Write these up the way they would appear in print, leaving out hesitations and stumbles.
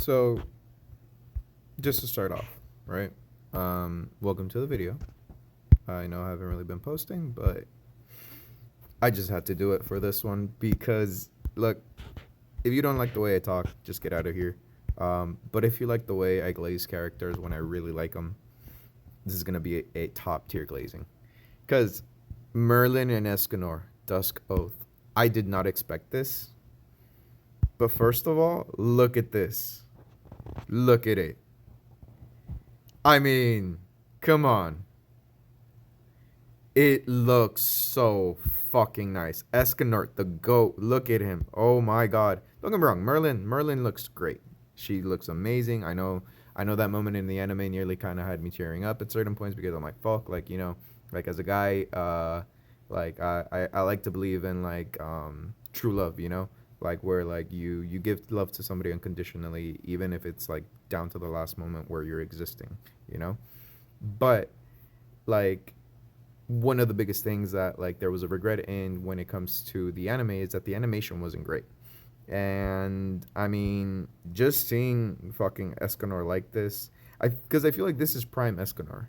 So, just to start off, right? Welcome to the video. I know I haven't really been posting, but I just had to do it for this one because, look, if you don't like the way I talk, just get out of here. But if you like the way I glaze characters when I really like them, this is gonna be a top tier glazing. Cause Merlin and Escanor, Dusk Oath. I did not expect this, but first of all, look at this. Look at it. I mean, come on. It looks so fucking nice. Escanort, the goat. Look at him. Oh my god. Don't get me wrong. Merlin looks great. She looks amazing. I know that moment in the anime nearly kind of had me tearing up at certain points because I'm like, fuck, like, like as a guy, like I like to believe in like true love, like where like you give love to somebody unconditionally, even if it's like down to the last moment where you're existing, you know. But like one of the biggest things that like there was a regret in when it comes to the anime is that the animation wasn't great. And I mean, just seeing fucking Escanor like this, because I feel like this is prime Escanor.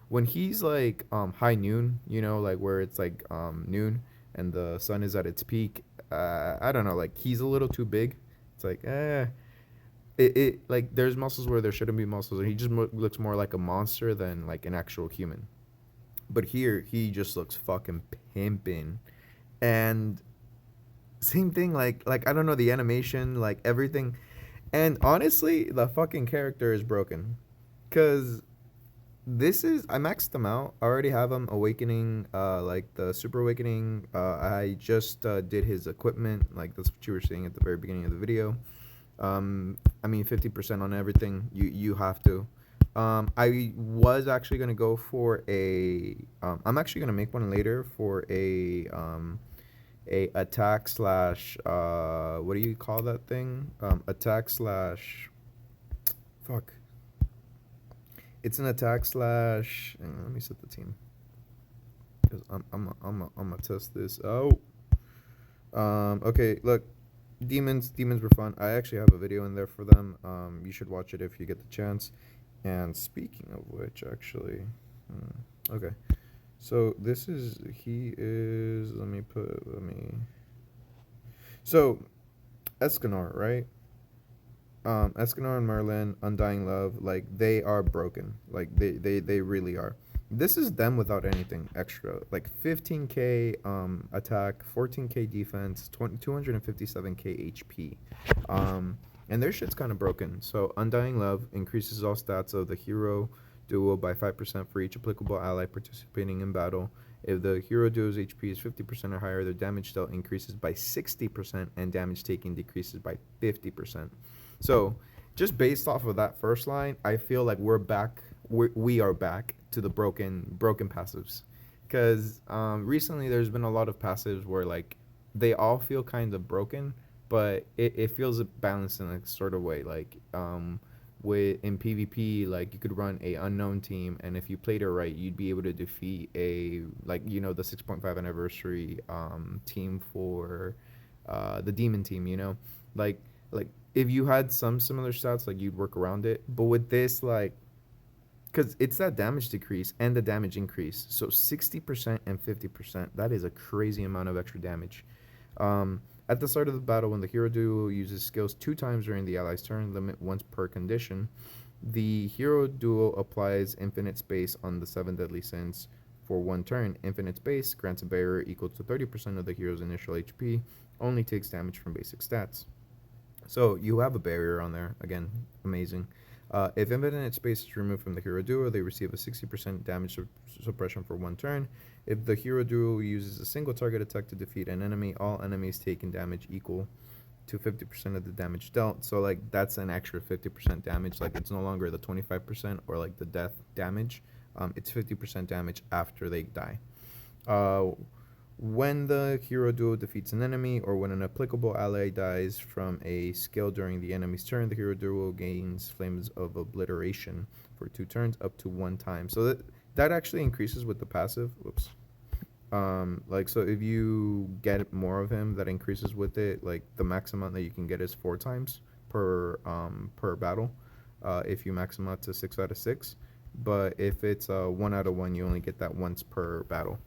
When he's like high noon, like where it's like noon and the sun is at its peak. I don't know, like he's a little too big. It's like it like there's muscles where there shouldn't be muscles, and he just looks more like a monster than like an actual human. But here he just looks fucking pimping. And same thing, like I don't know, the animation, like everything. And honestly, the fucking character is broken. Cause this is I maxed them out. I already have him awakening, like the super awakening. I just did his equipment, like that's what you were seeing at the very beginning of the video. I mean, 50% on everything. You have to. I was actually gonna go for a. I'm actually gonna make one later for a attack slash. What do you call that thing? Attack slash. Fuck. It's an attack slash. Hang on, let me set the team. Cause I'm gonna test this. Oh. Okay. Look, demons were fun. I actually have a video in there for them. You should watch it if you get the chance. And speaking of which, actually, okay. So this is he is. So Escanor, right? Escanor and Merlin, Undying Love, like they are broken. Like they really are. This is them without anything extra. Like 15k attack, 14k defense, 257k HP. And their shit's kind of broken. So Undying Love increases all stats of the hero duo by 5% for each applicable ally participating in battle. If the hero duo's HP is 50% or higher, their damage dealt increases by 60% and damage taken decreases by 50%. So, just based off of that first line, I feel like we are back to the broken passives. Because recently there's been a lot of passives where like they all feel kind of broken, but it feels balanced in a sort of way. Like with in PvP, like you could run a unknown team, and if you played it right, you'd be able to defeat a like the 6.5 anniversary team for the demon team. Like if you had some similar stats, like you'd work around it. But with this, like, because it's that damage decrease and the damage increase, so 60% and 50%. That is a crazy amount of extra damage. At the start of the battle, when the hero duo uses skills 2 times during the ally's turn, limit once per condition, the hero duo applies infinite space on the 7 deadly sins for 1 turn. Infinite space grants a barrier equal to 30% of the hero's initial HP, only takes damage from basic stats. So you have a barrier on there. Again, amazing. If infinite space is removed from the hero duo, they receive a 60% damage suppression for 1 turn. If the hero duo uses a single target attack to defeat an enemy, all enemies taking damage equal to 50% of the damage dealt. So like that's an extra 50% damage. Like it's no longer the 25% or like the death damage. It's 50% damage after they die. Uh, when the hero duo defeats an enemy, or when an applicable ally dies from a skill during the enemy's turn, the hero duo gains Flames of Obliteration for 2 turns up to 1 time. So that actually increases with the passive. Whoops. Like so, if you get more of him, that increases with it. Like the max amount that you can get is 4 times. per battle. If you max them out to 6 out of 6, but if it's 1 out of 1, you only get that once per battle.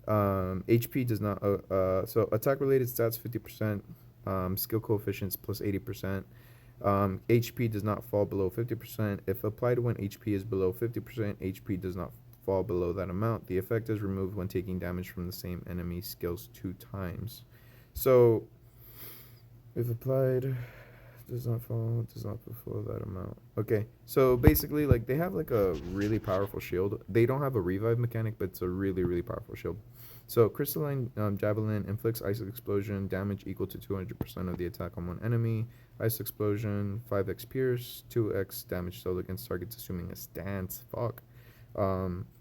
HP does not. So attack related stats 50%. Skill coefficients plus 80%. HP does not fall below 50%. If applied when HP is below 50%, HP does not fall below that amount. The effect is removed when taking damage from the same enemy skills 2 times. So, if applied, does not fulfill that amount. Okay, so basically, like, they have like a really powerful shield. They don't have a revive mechanic, but it's a really, really powerful shield. So crystalline javelin inflicts ice explosion damage equal to 200% of the attack on one enemy. Ice explosion 5x pierce, 2x damage dealt against targets assuming a stance. Fuck.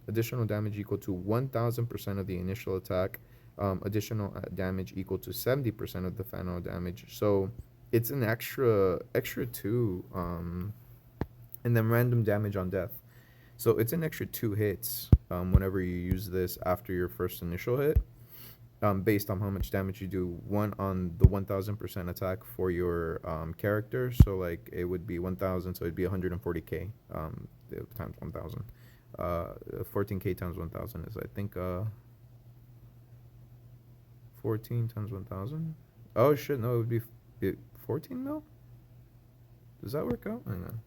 Additional damage equal to 1000% of the initial attack. Additional damage equal to 70% of the final damage. So it's an extra 2, and then random damage on death. So it's an extra 2 hits whenever you use this after your first initial hit, based on how much damage you do. One on the 1000% attack for your character. So like it would be 1000, so it'd be 140k times 1000. 14k times 1000 is, I think, 14 times 1000. Oh shit, no, it would be 14 mil. Does that work out? Hang on.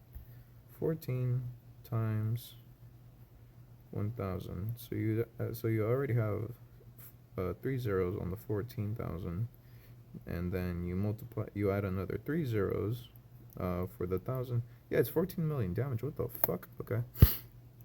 14 times 1000. So you already have 3 zeros on the 14,000, and then you add another 3 zeros for the 1,000. Yeah, it's 14 million damage. What the fuck? Okay.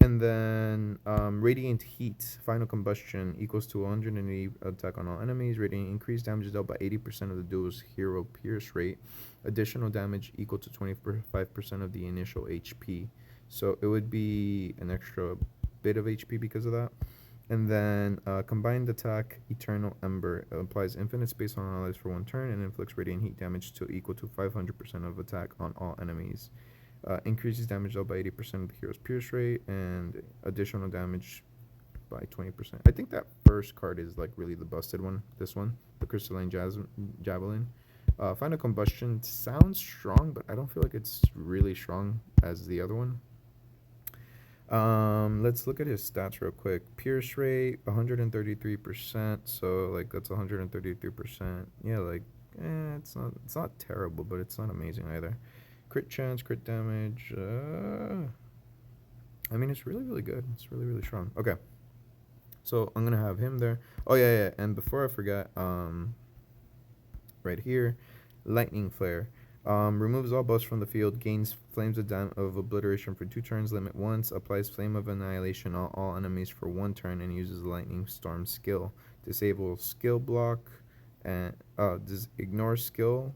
And then radiant heat, final combustion equals to 180 attack on all enemies. Radiant increased damage dealt by 80% of the duel's hero pierce rate. Additional damage equal to 25% of the initial HP. So it would be an extra bit of HP because of that. And then combined attack Eternal Ember applies infinite space on allies for 1 turn and inflicts radiant heat damage to equal to 500% of attack on all enemies. Increases damage dealt by 80% of the hero's pierce rate, and additional damage by 20%. I think that first card is like really the busted one. This one, the Crystalline Javelin. Final Combustion sounds strong, but I don't feel like it's really strong as the other one. Let's look at his stats real quick. Pierce rate 133%, so like that's 133%. Yeah, like it's not terrible, but it's not amazing either. Crit chance, crit damage. I mean, it's really, really good. It's really, really strong. Okay. So I'm gonna have him there. Oh yeah. And before I forget, right here, Lightning Flare. Removes all buffs from the field, gains Flames of Obliteration for 2 turns, limit once, applies Flame of Annihilation on all enemies for 1 turn, and uses Lightning Storm skill. Disable skill block, and ignore skill,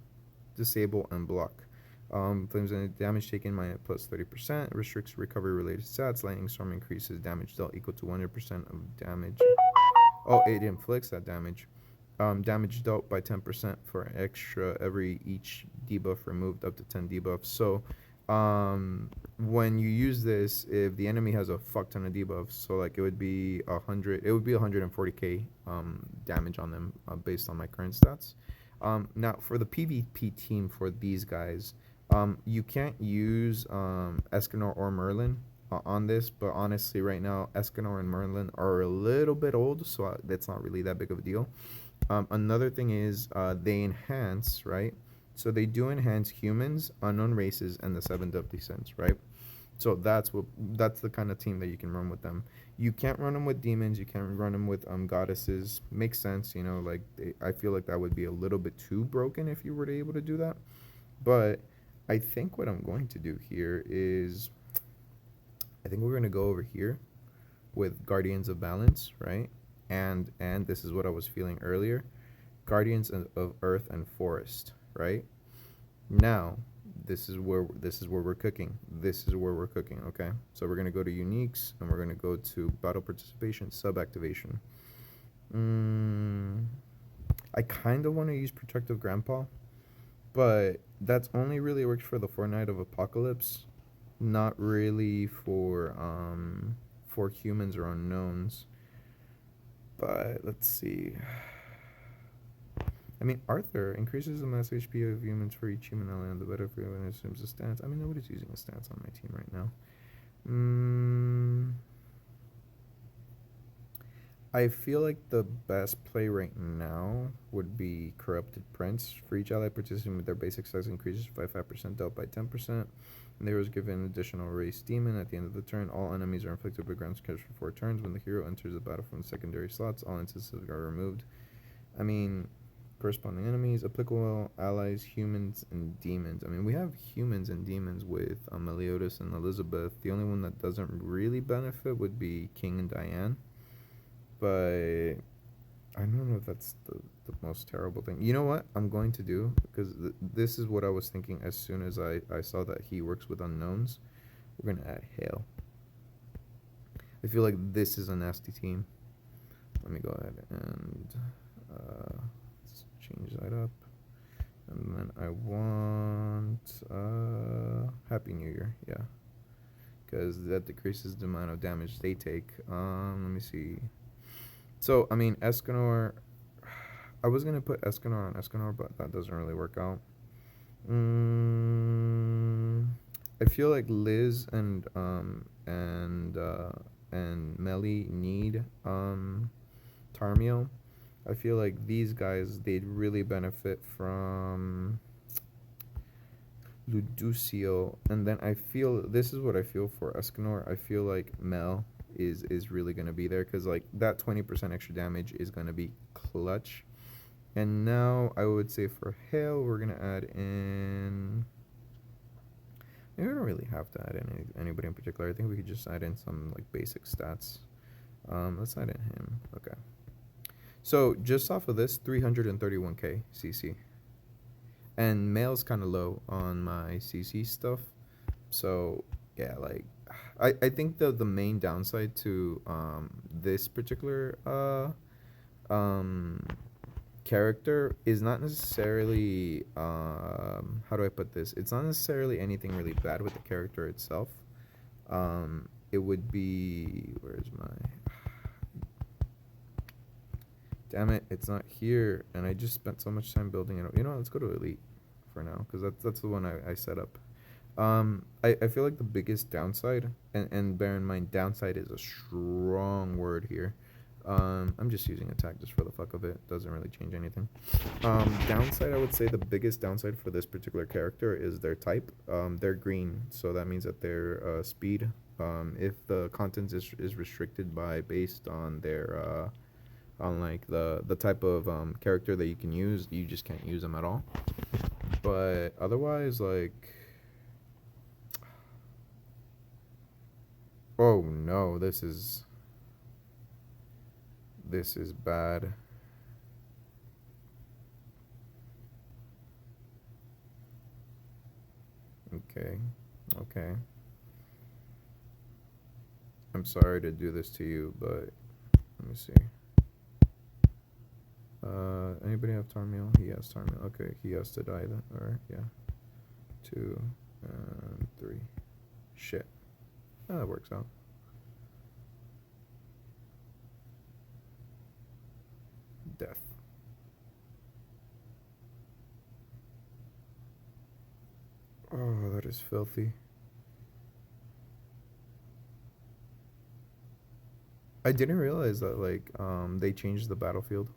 disable, and block. Flames and damage taken minus plus 30%. Restricts recovery related stats. Lightning Storm increases damage dealt equal to 100% of damage. Oh, it inflicts that damage. Damage dealt by 10% for extra each debuff removed, up to 10 debuffs. So when you use this, if the enemy has a fuck ton of debuffs, so like it would be 140k damage on them based on my current stats. Now for the PvP team for these guys, you can't use Escanor or Merlin on this, but honestly right now Escanor and Merlin are a little bit old, so that's not really that big of a deal. Another thing is they enhance, right? So they do enhance humans, unknown races, and the 7 deadly sins, right? So that's the kind of team that you can run with them. You can't run them with demons. You can't run them with goddesses. Makes sense, you know. Like I feel like that would be a little bit too broken if you were to able to do that. But I think what I'm going to do here is, I think we're gonna go over here with Guardians of Balance, right? And this is what I was feeling earlier, Guardians of Earth and Forest, right? Now this is where we're cooking. Okay, so we're gonna go to uniques and we're gonna go to battle participation, sub activation. I kind of want to use Protective Grandpa, but that's only really works for the Fortnite of Apocalypse, not really for humans or unknowns. But let's see. I mean, Arthur increases the max HP of humans for each human ally, the better for when it assumes a stance. I mean, nobody's using a stance on my team right now. I feel like the best play right now would be Corrupted Prince. For each ally participating with their basic size increases by 5%, dealt by 10%. And they was given additional race demon at the end of the turn. All enemies are inflicted with ground scares for 4 turns. When the hero enters the battle from the secondary slots, all instances are removed. I mean, corresponding enemies, applicable allies, humans, and demons. I mean, we have humans and demons with Meliodas and Elizabeth. The only one that doesn't really benefit would be King and Diane. But I don't know if that's the most terrible thing. You know what I'm going to do? Because this is what I was thinking as soon as I saw that he works with unknowns. We're going to add Hale. I feel like this is a nasty team. Let me go ahead and let's change that up. And then I want Happy New Year. Yeah. Because that decreases the amount of damage they take. Let me see. So, I mean, Escanor, I was going to put Escanor on Escanor, but that doesn't really work out. I feel like Liz and Melly need Tarmiel. I feel like these guys, they'd really benefit from Luducio. And then I feel, this is what I feel for Escanor. I feel like Mel is really going to be there because like that 20% extra damage is going to be clutch. And now I would say for Hale we're going to add in, maybe we don't really have to add in anybody in particular. I think we could just add in some like basic stats. Let's add in him. Okay, so just off of this 331k CC, and Male's kind of low on my CC stuff, so yeah, like I think the main downside to this particular character is not necessarily how do I put this? It's not necessarily anything really bad with the character itself. It would be, where's my, damn it, it's not here, and I just spent so much time building it. You know what, let's go to Elite for now because that's the one I set up. I feel like the biggest downside, and bear in mind, downside is a strong word here. I'm just using attack just for the fuck of it. Doesn't really change anything. Downside, I would say the biggest downside for this particular character is their type. They're green, so that means that their speed, if the content is restricted by based on their on like the type of character that you can use, you just can't use them at all. But otherwise, like, oh no, this is bad. Okay. I'm sorry to do this to you, but let me see. Anybody have Tarmiel? He has Tarmiel. Okay, he has to die then. Alright, yeah. 2 and 3. Shit. Oh, that works out. Death. Oh, that is filthy. I didn't realize that, like, they changed the battlefield.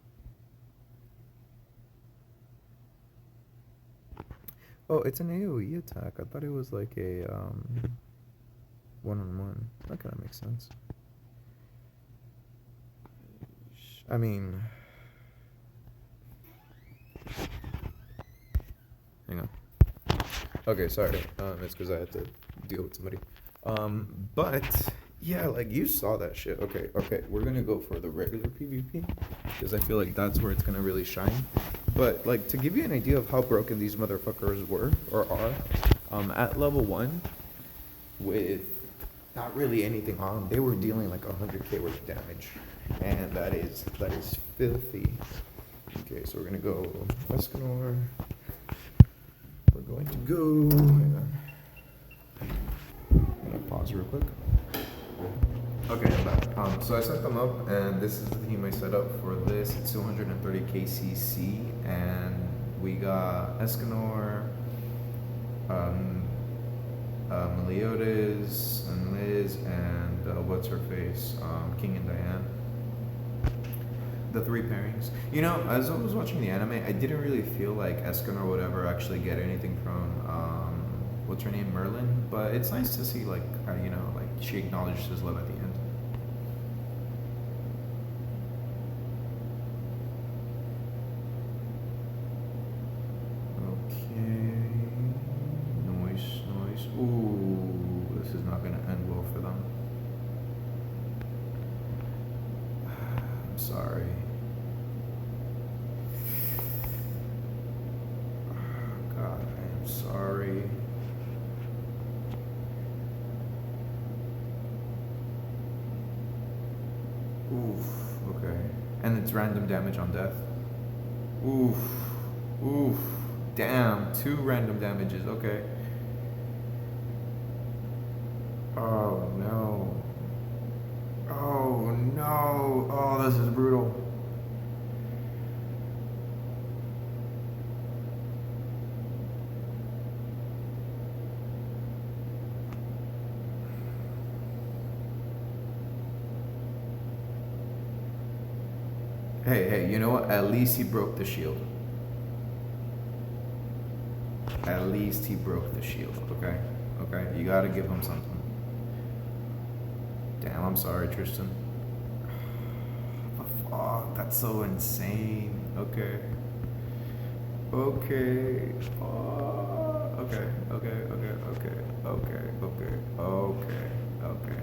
Oh, it's an AoE attack. I thought it was like a, one-on-one. That kind of makes sense. I mean, hang on. Okay, sorry. It's because I had to deal with somebody. But yeah, like you saw that shit. Okay, we're gonna go for the regular PvP because I feel like that's where it's gonna really shine. But like to give you an idea of how broken these motherfuckers were or are, at level 1, with not really anything on, they were dealing like 100k worth of damage, and that is filthy. Okay, so we're gonna go Escanor. We're going to go. Hang on. I'm gonna pause real quick. Okay, I'm back. So I set them up, and this is the team I set up for this. It's 230 KCC, and we got Escanor, um, Meliodas, and Liz, and what's her face, King and Diane. The three pairings. You know, as I was watching the anime, I didn't really feel like Escanor would ever actually get anything from what's her name, Merlin. But it's nice to see like like she acknowledged his love at the end. Okay. Noise, noise. Ooh, this is not gonna end well for them. I'm sorry. God, I am sorry. Oof. Okay. And it's random damage on death. Oof. Oof. Damn. Two random damages. Okay. Oh no. Oh no. Oh, this is brutal. Hey, hey, you know what? At least he broke the shield. At least he broke the shield, okay? Okay, you gotta give him something. Damn, I'm sorry, Tristan. Fuck, that's so insane. Okay. Okay. Okay, okay, okay, okay, okay, okay, okay, okay.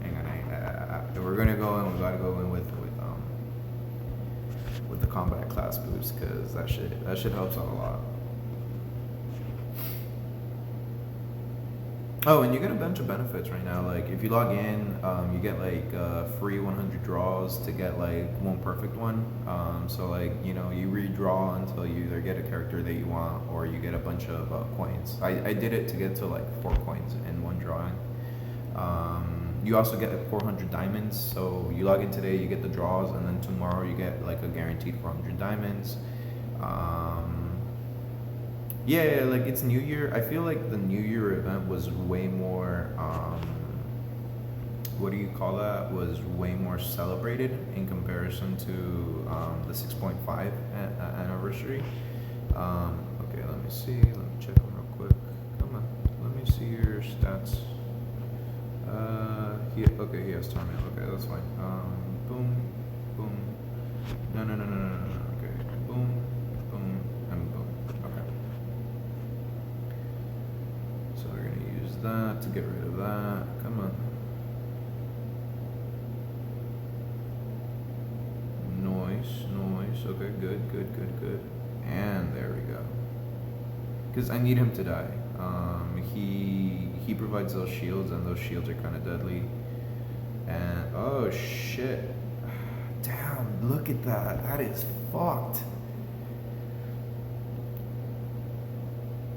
Hang on, we're gonna go in, we gotta go in with the combat class boost, because that shit helps out a lot. Oh, and you get a bunch of benefits right now. Like if you log in, you get like free 100 draws to get like one perfect one. So like you redraw until you either get a character that you want or you get a bunch of coins. I did it to get to like 4 coins in one drawing. You also get 400 diamonds. So you log in today, you get the draws, and then tomorrow you get like a guaranteed 400 diamonds. Yeah, like it's New Year. I feel like the New Year event was way more, what do you call that? Was way more celebrated in comparison to the 6.5 anniversary. Okay, let me see. Let me check them real quick. Come on, let me see your stats. Okay, he has torment. Okay, that's fine. Boom, boom. No, no, no, no, no, no, no. Okay, boom, boom, and boom. Okay. So we're gonna use that to get rid of that. Come on. Noise, noise. Okay, good, good, good, good. And there we go. Because I need him to die. He provides those shields, and those shields are kind of deadly. And oh shit, damn! Look at that. That is fucked.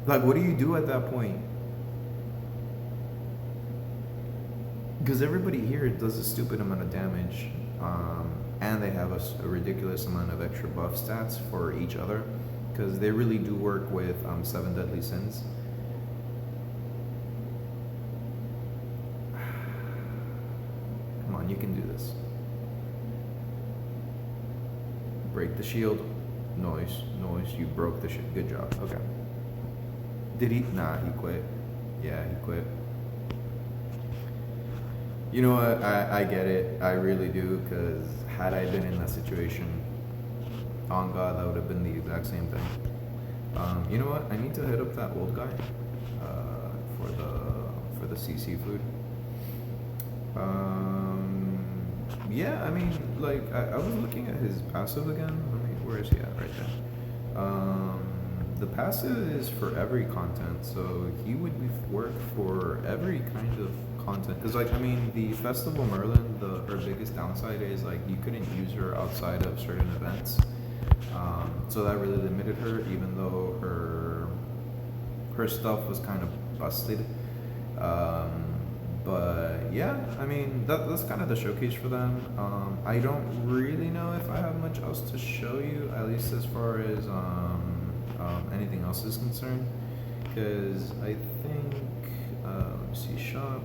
Like, what do you do at that point? Because everybody here does a stupid amount of damage, and they have a ridiculous amount of extra buff stats for each other, because they really do work with 7 deadly sins. Come on, you can do this. Break the shield. Noise, noise. You broke the shield. Good job. Okay. Did he? Nah, he quit. Yeah, he quit. You know what? I get it. I really do, because had I been in that situation, on God, that would have been the exact same thing. You know what? I need to hit up that old guy for the CC food. Yeah, I mean, like I was looking at his passive again. Where is he at? Right there. The passive is for every content, so he would work for every kind of content. Because like, I mean, the Festival Merlin, her biggest downside is like you couldn't use her outside of certain events. So that really limited her, even though her stuff was kind of busted. But yeah, I mean that's kind of the showcase for them. I don't really know if I have much else to show you, at least as far as anything else is concerned, because I think let me see, shop.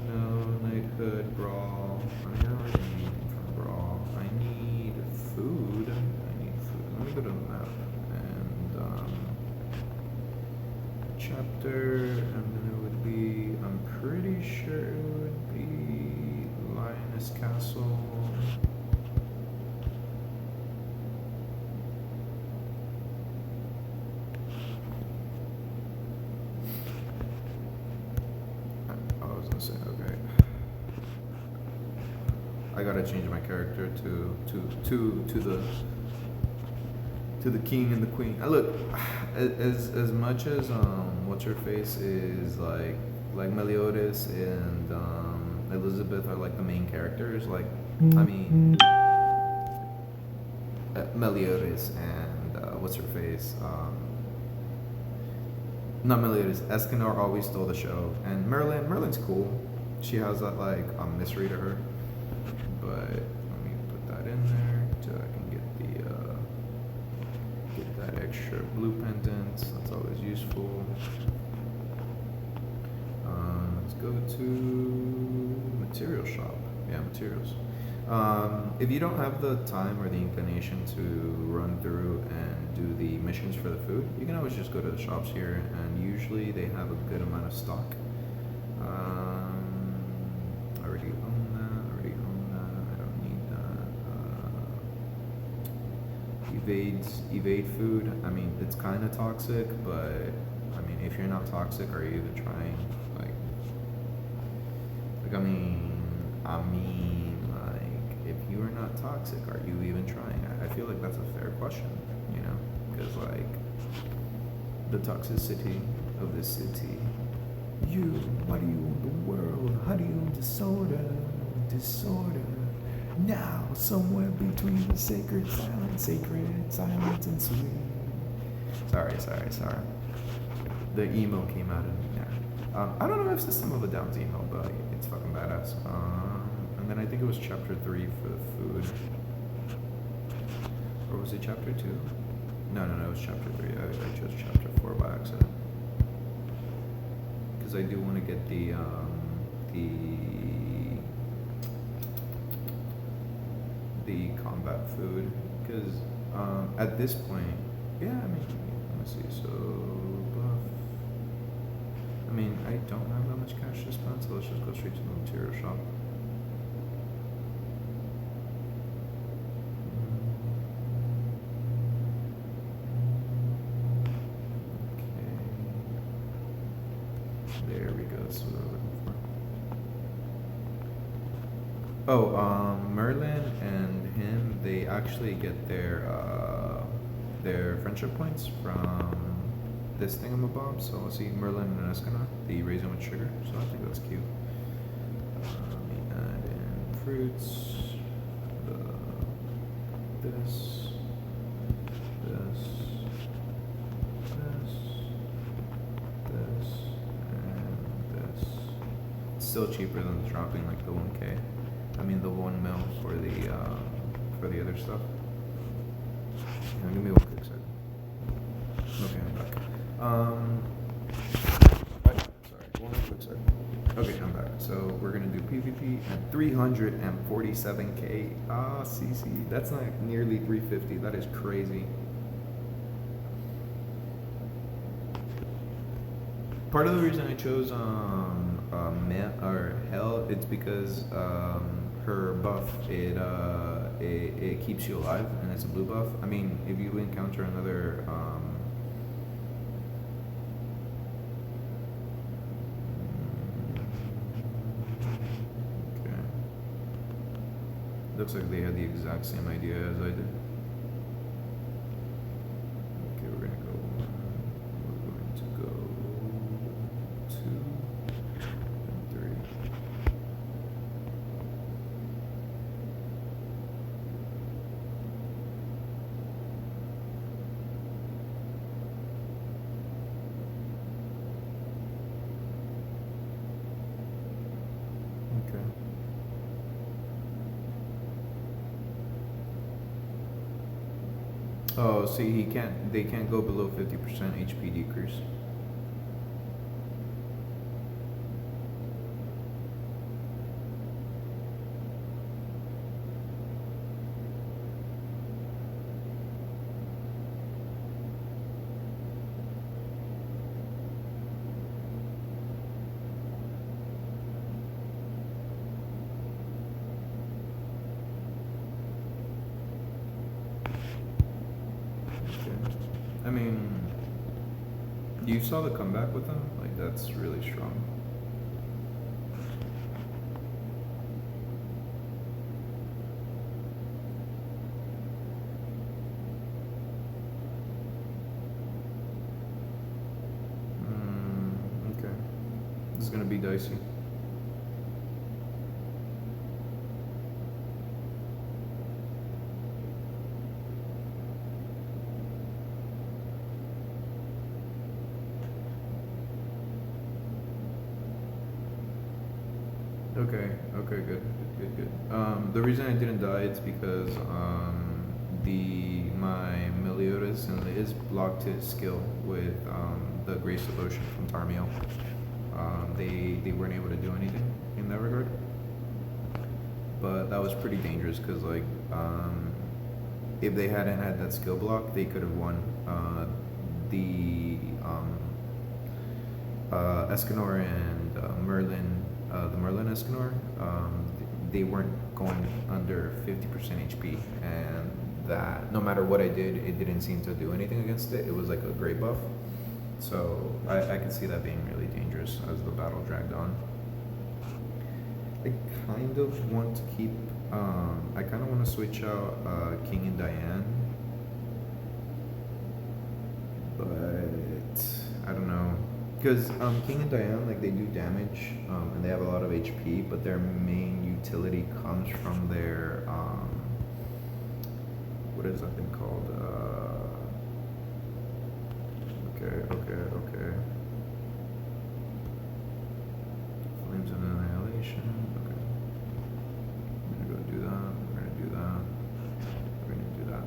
No, knighthood, brawl. I don't really need anything from brawl. I need food. I need food. Let me go to the map and chapter, and then it would be. I'm pretty sure it would be Lioness Castle. I was gonna say okay. I gotta change my character to the king and the queen. Look, as much as what's her face is like Meliodas and Elizabeth are like the main characters. Like, I mean, Meliodas and what's her face. Not Meliodas. Escanor always stole the show, and Merlin's cool. She has that like mystery to her. But let me put that in there so I can get that extra blue pendant. That's always useful. Let's go to material shop. Yeah, materials. If you don't have the time or the inclination to run through and do the missions for the food, you can always just go to the shops here, and usually they have a good amount of stock. I already own that. I don't need that. Evade food. I mean, it's kind of toxic, but I mean, if you're not toxic, are you even trying? Like, if you are not toxic, are you even trying? I feel like that's a fair question, you know, because like the toxicity of the city. Why do you own the world? How do you own disorder? Now, somewhere between the sacred silence and sweet. Sorry. The emo came out of me there. I don't know if System of a Down's emo, but it's fucking badass. And then I think it was chapter 3 for the food. Or was it chapter 2? No, it was chapter 3. I chose chapter 4 by accident. Because I do want to get the combat food. Because at this point, yeah, I mean, let me see. So, buff. I mean, I don't have that much cash to spend, so let's just go straight to the material shop. There we go. That's what I'm looking for. Oh, Merlin and him, they actually get their friendship points from this thingamabob. So let's see, Merlin and Escanor, the raisin with sugar. So I think that's cute. Let me add in fruits. This. Still cheaper than dropping like the 1K. I mean the 1 mil for the other stuff. Give me 1 quick second. Okay, I'm back. Sorry, 1 quick second. Okay, I'm back. So we're gonna do PvP at 347K. CC. That's not nearly 350. That is crazy. Part of the reason I chose Hell, it's because her buff it keeps you alive, and it's a blue buff. I mean, if you encounter another okay, looks like they had the exact same idea as I did. Okay, we're going to go 2 and 3. Oh, see, he can't. They can't go below 50% HP decrease. Okay. I mean, you saw the comeback with them. Like that's really strong. Okay. This is gonna be dicey. Okay, okay, good. The reason I didn't die is because the my Meliodas and Liz blocked his skill with the Grace Devotion from Tarmiel. They weren't able to do anything in that regard, but that was pretty dangerous because like if they hadn't had that skill block, they could have won the Escanor and Merlin, the Merlin Escanor, they weren't going under 50% HP, and that no matter what I did, it didn't seem to do anything against it. It was like a gray buff, so I could see that being really dangerous as the battle dragged on. I kind of want to keep. I kind of want to switch out King and Diane, but I don't know. Because King and Diane, like they do damage, and they have a lot of HP, but their main utility comes from their what is that thing called? Okay. Flames of Annihilation. Okay, I'm gonna go do that. We're gonna do that. We're gonna do that.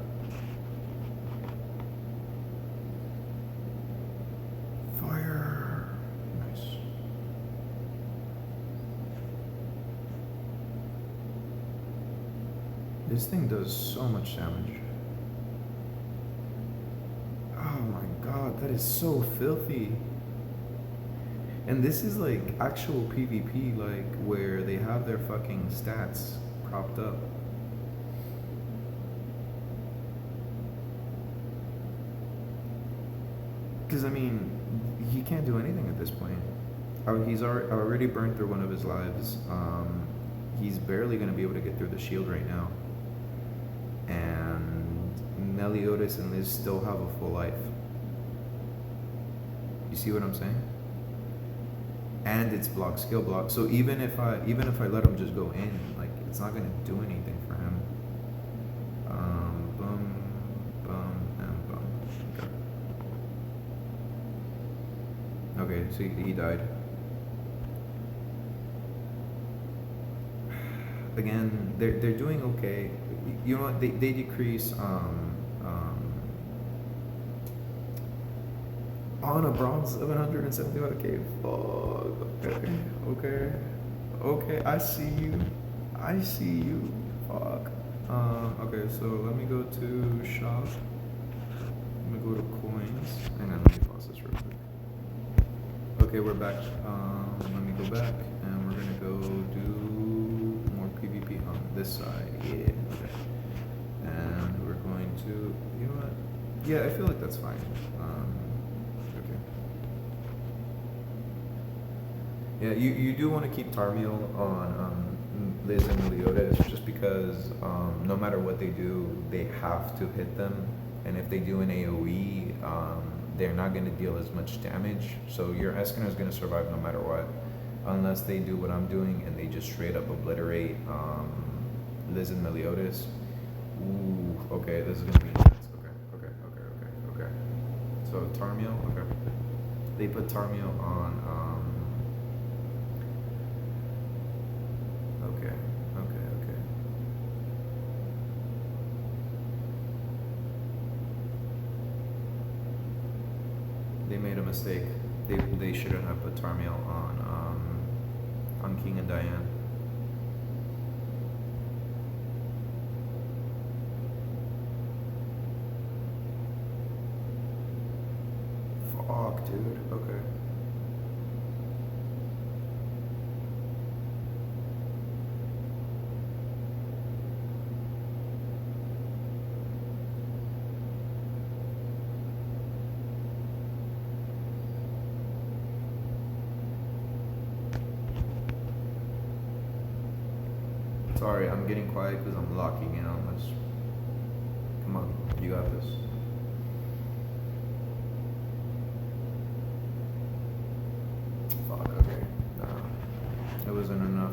Fire. Nice. This thing does so much damage. Oh my god, that is so filthy. And this is like actual PvP, like where they have their fucking stats propped up. Because I mean, he can't do anything at this point. He's already burned through one of his lives. He's barely gonna be able to get through the shield right now. And Meliodas and Liz still have a full life. You see what I'm saying? And it's block, skill block. So even if I let him just go in, like it's not gonna do anything for him. Boom, boom, and boom. Okay, so he died. Again, they're doing okay. You know what? They decrease on a bronze of 175k. Fuck. Okay. I see you. Fuck. Okay, so let me go to shop. Let me go to coins. Hang on, let me pause this real quick. Okay, we're back. Let me go back, and we're gonna go do more PvP on this side. Yeah. Okay. And we're going to. You know what? Yeah, I feel like that's fine. Yeah, you do want to keep Tarmiel on Liz and Meliodas just because no matter what they do, they have to hit them. And if they do an AoE, they're not going to deal as much damage. So your Escanor is going to survive no matter what. Unless they do what I'm doing and they just straight up obliterate Liz and Meliodas. Ooh, okay, this is going to be intense. Okay. So Tarmiel, okay. They put Tarmiel on... Okay. mistake. They shouldn't have put Tarmiel on King and Diane. Fuck, dude. Okay. Sorry, I'm getting quiet because I'm locking in on this. Come on, you got this. Fuck, okay. It wasn't enough.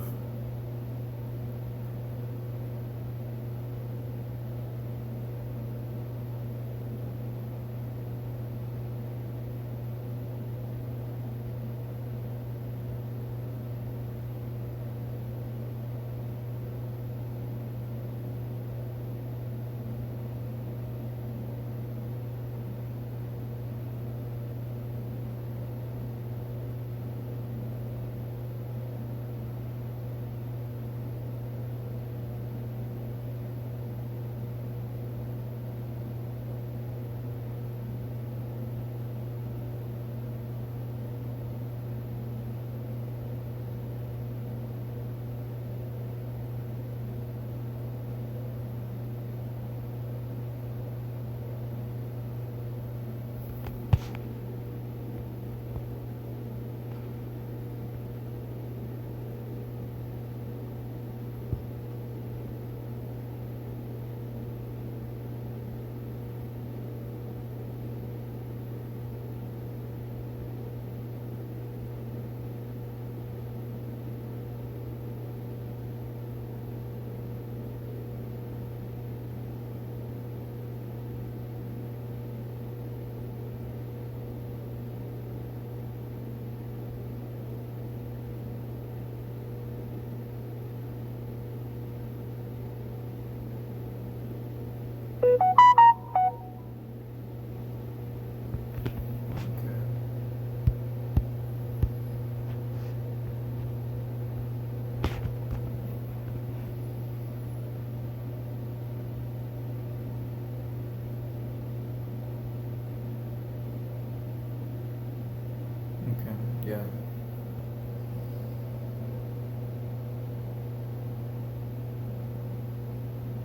Okay, yeah.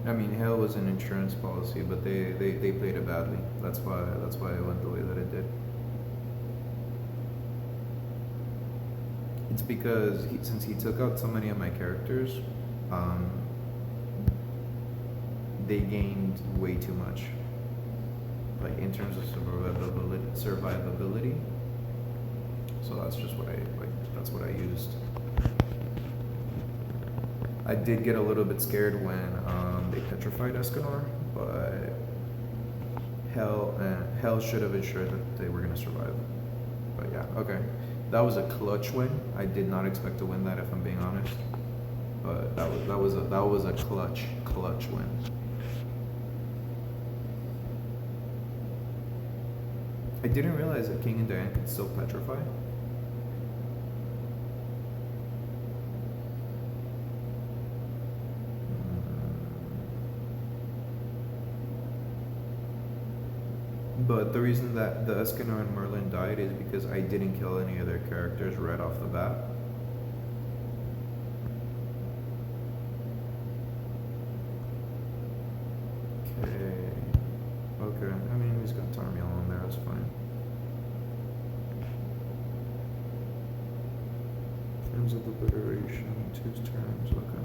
I mean, hell was an insurance policy, but they played it badly. That's why it went the way that it did. It's because since he took out so many of my characters, um, they gained way too much. Like in terms of survivability. So that's just what I like. That's what I used. I did get a little bit scared when they petrified Escanor, but Hell should have ensured that they were gonna survive. But yeah, okay. That was a clutch win. I did not expect to win that, if I'm being honest. But that was a clutch win. I didn't realize that King and Diane could still petrify. But the reason that the Escanor and Merlin died is because I didn't kill any of their characters right off the bat. Okay. Okay. I mean, he's got Tarmiel on there. That's fine. Terms of obliteration. Choose terms. Okay.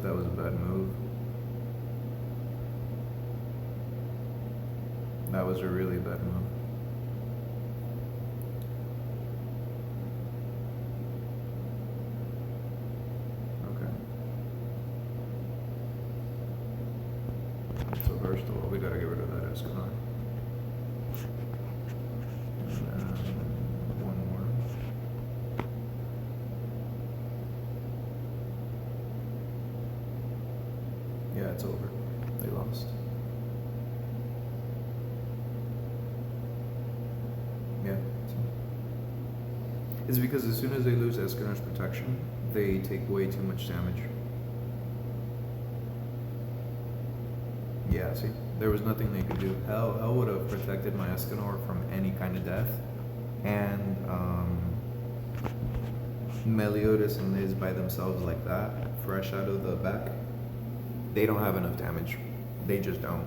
that was a bad move. That was a really bad move. Okay. So first of all, we gotta get rid of that Escanor. One more. Yeah, it's over. They lost. Yeah. It's because as soon as they lose Escanor's protection, they take way too much damage. Yeah, see? There was nothing they could do. Hell would have protected my Escanor from any kind of death. And, Meliodas and Liz by themselves like that, fresh out of the back, they don't have enough damage. They just don't.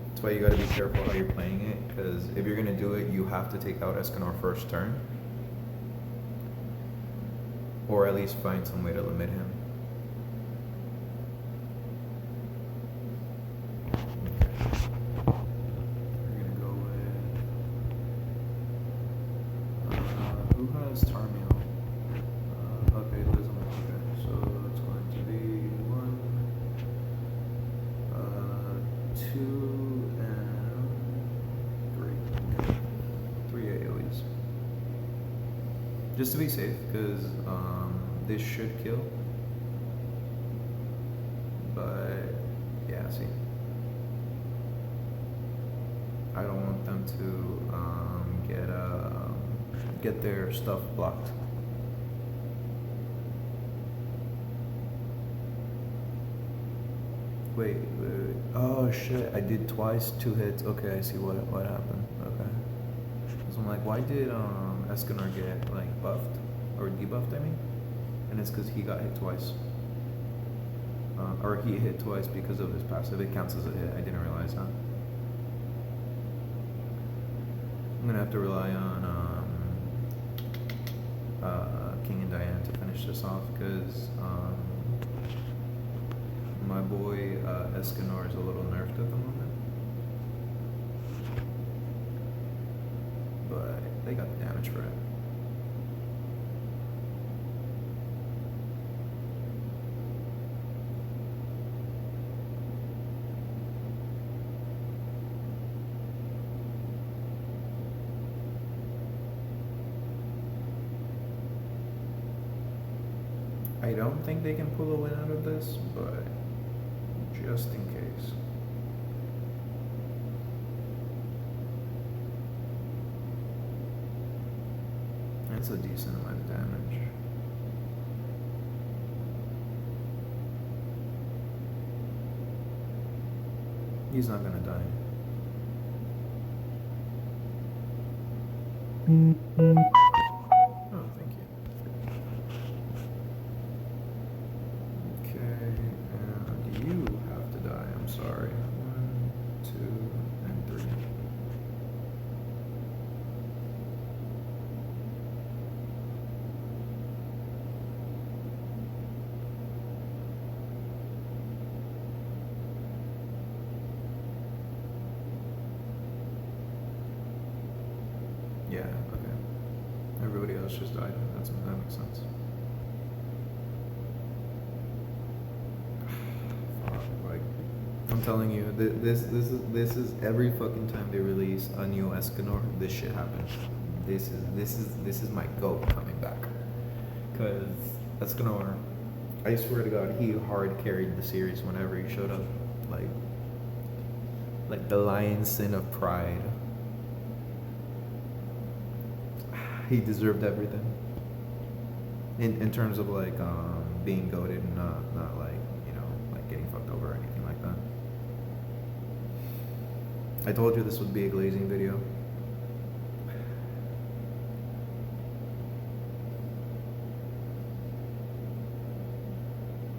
That's why you gotta be careful how you're playing it, because if you're gonna do it, you have to take out Escanor first turn. Or at least find some way to limit him. Tarmiel. Okay, Liz. Okay, so it's going to be 1, 2, and 3. 3 AoEs. Just to be safe, because this should kill. But yeah, see, I don't want them to get their stuff blocked. Wait. Oh shit! I did twice, 2 hits. Okay, I see what happened. Okay. So I'm like, why did Escanor get like buffed or debuffed? I mean, and it's because he got hit twice. Or he hit twice because of his passive. It counts as a hit. I didn't realize that. I'm gonna have to rely on King and Diane to finish this off, because my boy Escanor is a little nerfed at the moment, but they got the damage for it. I don't think they can pull a win out of this, but just in case. That's a decent amount of damage. He's not gonna die. Oh, thank you. Okay, and you have to die. I'm sorry. 1, 2, and 3. Yeah, okay. Everybody else just died. That makes sense. Like, I'm telling you, this is every fucking time they release a new Escanor, this shit happens. This is my goat coming back. Cause Escanor, I swear to God, he hard carried the series whenever he showed up. Like the lion's sin of pride. He deserved everything. In terms of like being goated and not like, you know, like getting fucked over or anything like that. I told you this would be a glazing video.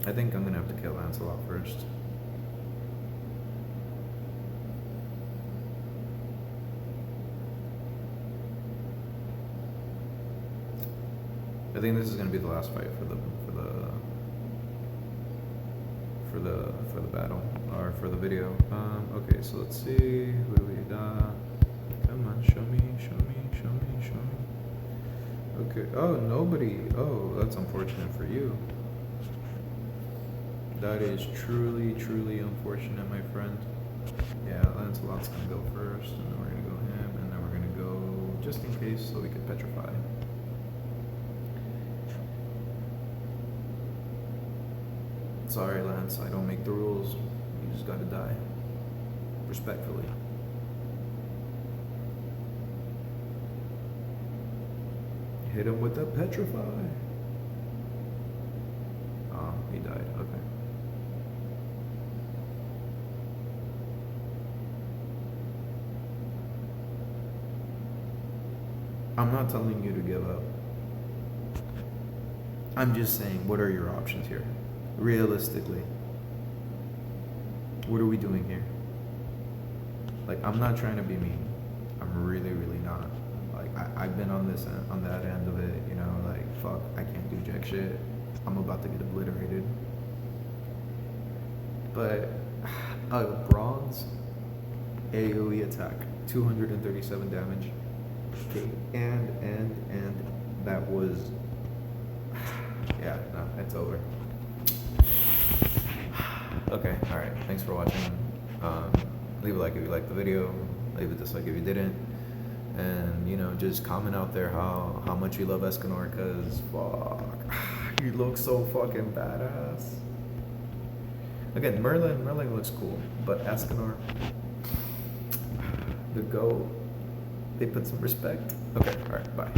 I think I'm gonna have to kill Lancelot first. I think this is gonna be the last fight for the for the battle or for the video. Okay, so let's see. Who do we got? Come on, show me, show me, show me, show me. Okay. Oh, nobody. Oh, that's unfortunate for you. That is truly, truly unfortunate, my friend. Yeah, Lancelot's gonna go first, and then we're gonna go him, and then we're gonna go just in case so we can petrify. Sorry, Lance, I don't make the rules. You just gotta die. Respectfully. Hit him with the petrify. Oh, he died. Okay. I'm not telling you to give up. I'm just saying, what are your options here? Realistically. What are we doing here? Like, I'm not trying to be mean. I'm really, really not. Like, I've been on this on that end of it, you know, like, fuck, I can't do jack shit. I'm about to get obliterated. But a bronze AoE attack, 237 damage. Okay, and that was, yeah, no, it's over. Okay, alright, thanks for watching. Leave a like if you liked the video, leave a dislike if you didn't, and, you know, just comment out there how much you love Escanor, because, fuck, he looks so fucking badass. Again, Merlin looks cool, but Escanor, the GOAT, they put some respect. Okay, alright, bye.